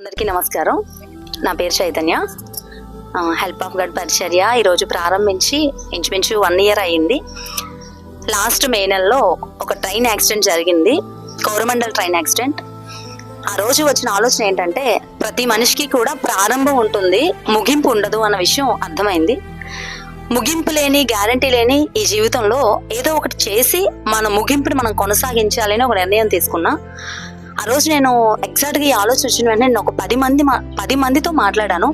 అందరికీ నమస్కారం. నా పేరు చైతన్య. హెల్ప్ ఆఫ్ గాడ్ పరిచర్య ఈరోజు ప్రారంభించి ఇంచుమించు 1 year అయ్యింది. లాస్ట్ మే నెలలో ఒక ట్రైన్ యాక్సిడెంట్ జరిగింది, కోరమండల్ ట్రైన్ యాక్సిడెంట్. ఆ రోజు వచ్చిన ఆలోచన ఏంటంటే ప్రతి మనిషికి కూడా ప్రారంభం ఉంటుంది, ముగింపు ఉండదు అన్న విషయం అర్థమైంది. ముగింపు లేని, గ్యారంటీ లేని ఈ జీవితంలో ఏదో ఒకటి చేసి మన ముగింపుని మనం కొనసాగించాలని ఒక నిర్ణయం తీసుకున్నా. ఆ రోజు నేను ఎగ్జాక్ట్గా ఈ ఆలోచన వచ్చిన వెంటనే నేను ఒక 10 మందితో మాట్లాడాను.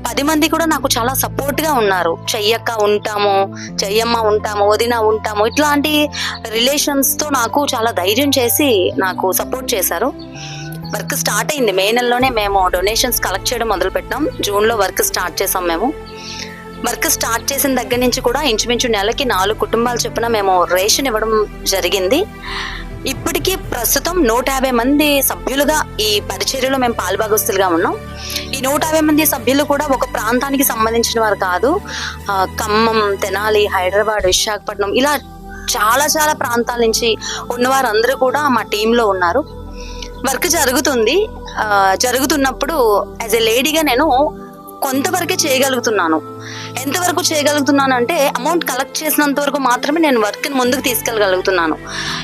10 మంది కూడా నాకు చాలా సపోర్ట్గా ఉన్నారు. చెయ్యక్క ఉంటాము, చెయ్యమ్మ ఉంటాము, వదిన ఉంటాము, ఇట్లాంటి రిలేషన్స్తో నాకు చాలా ధైర్యం చేసి నాకు సపోర్ట్ చేశారు. వర్క్ స్టార్ట్ అయింది మే నెలలోనే. మేము డొనేషన్స్ కలెక్ట్ చేయడం మొదలుపెట్టాం. జూన్లో వర్క్ స్టార్ట్ చేసాం. మేము వర్క్ స్టార్ట్ చేసిన దగ్గర నుంచి కూడా ఇంచుమించు నెలకి 4 కుటుంబాలు చొప్పున మేము రేషన్ ఇవ్వడం జరిగింది. ఇప్పటికీ ప్రస్తుతం 150 మంది సభ్యులుగా ఈ పరిచర్యలో మేము పాలుభాగస్తులుగా ఉన్నాం. ఈ 150 మంది సభ్యులు కూడా ఒక ప్రాంతానికి సంబంధించిన వారు కాదు. ఖమ్మం, తెనాలి, హైదరాబాద్, విశాఖపట్నం ఇలా చాలా చాలా ప్రాంతాల నుంచి ఉన్నవారు అందరూ కూడా మా టీంలో ఉన్నారు. వర్క్ జరుగుతుంది. జరుగుతున్నప్పుడు యాజ్ ఎ లేడీగా నేను కొంతవరకే చేయగలుగుతున్నాను. ఎంతవరకు చేయగలుగుతున్నాను అంటే అమౌంట్ కలెక్ట్ చేసినంత వరకు మాత్రమే నేను వర్క్ని ముందుకు తీసుకెళ్ళగలుగుతున్నాను.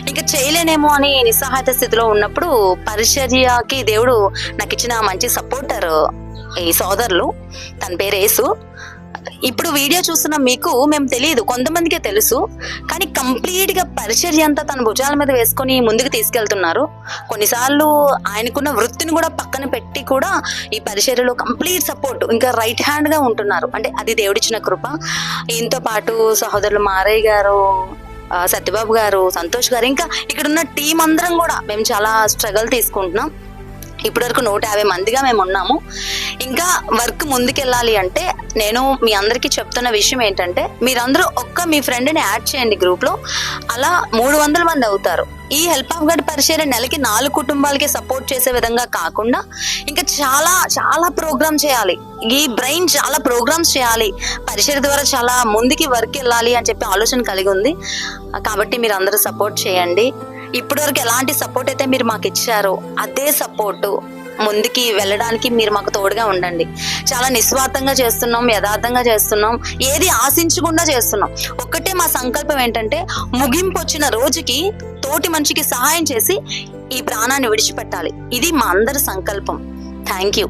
ఇంకా చేయలేనేమో అని నిస్సహాయత స్థితిలో ఉన్నప్పుడు పరిచర్యకి దేవుడు నాకు ఇచ్చిన మంచి సపోర్టర్ ఈ సోదరులు, తన పేరు యేసు. ఇప్పుడు వీడియో చూస్తున్న మీకు మేము తెలియదు, కొంతమందికే తెలుసు, కానీ కంప్లీట్ గా పరిచర్య అంతా తన భుజాల మీద వేసుకొని ముందుకు తీసుకెళ్తున్నారు. కొన్నిసార్లు ఆయనకున్న వృత్తిని కూడా పక్కన పెట్టి కూడా ఈ పరిచర్యలో కంప్లీట్ సపోర్ట్, ఇంకా రైట్ హ్యాండ్ గా ఉంటున్నారు. అంటే అది దేవుడిచ్చిన కృప. ఈయనతో పాటు సహోదరులు మారయ్య గారు, సత్యబాబు గారు, సంతోష్ గారు, ఇంకా ఇక్కడ ఉన్న టీం అందరం కూడా మేము చాలా స్ట్రగుల్ తీసుకుంటున్నాం. ఇప్పటి వరకు 150 మందిగా మేము ఉన్నాము. ఇంకా వర్క్ ముందుకెళ్ళాలి అంటే నేను మీ అందరికీ చెప్తున్న విషయం ఏంటంటే మీరందరూ మీ ఫ్రెండ్ని యాడ్ చేయండి గ్రూప్లో. అలా 300 మంది అవుతారు. ఈ హెల్ప్ ఆఫ్ గాడ్ పరిచర్య నెలకి 4 కుటుంబాలకి సపోర్ట్ చేసే విధంగా కాకుండా ఇంకా చాలా చాలా ప్రోగ్రామ్ చేయాలి. ఈ బ్రెయిన్ చాలా ప్రోగ్రామ్స్ చేయాలి, పరిచర్య ద్వారా చాలా ముందుకి వర్క్ వెళ్ళాలి అని చెప్పి ఆలోచన కలిగి ఉంది. కాబట్టి మీరు అందరూ సపోర్ట్ చేయండి. ఇప్పటి వరకు ఎలాంటి సపోర్ట్ అయితే మీరు మాకు ఇచ్చారో అదే సపోర్టు ముందుకి వెళ్ళడానికి మీరు మాకు తోడుగా ఉండండి. చాలా నిస్వార్థంగా చేస్తున్నాం, యథార్థంగా చేస్తున్నాం, ఏది ఆశించకుండా చేస్తున్నాం. ఒక్కటే మా సంకల్పం ఏంటంటే ముగింపు వచ్చిన రోజుకి తోటి మనిషికి సహాయం చేసి ఈ ప్రాణాన్ని విడిచిపెట్టాలి. ఇది మా అందరి సంకల్పం. Thank you.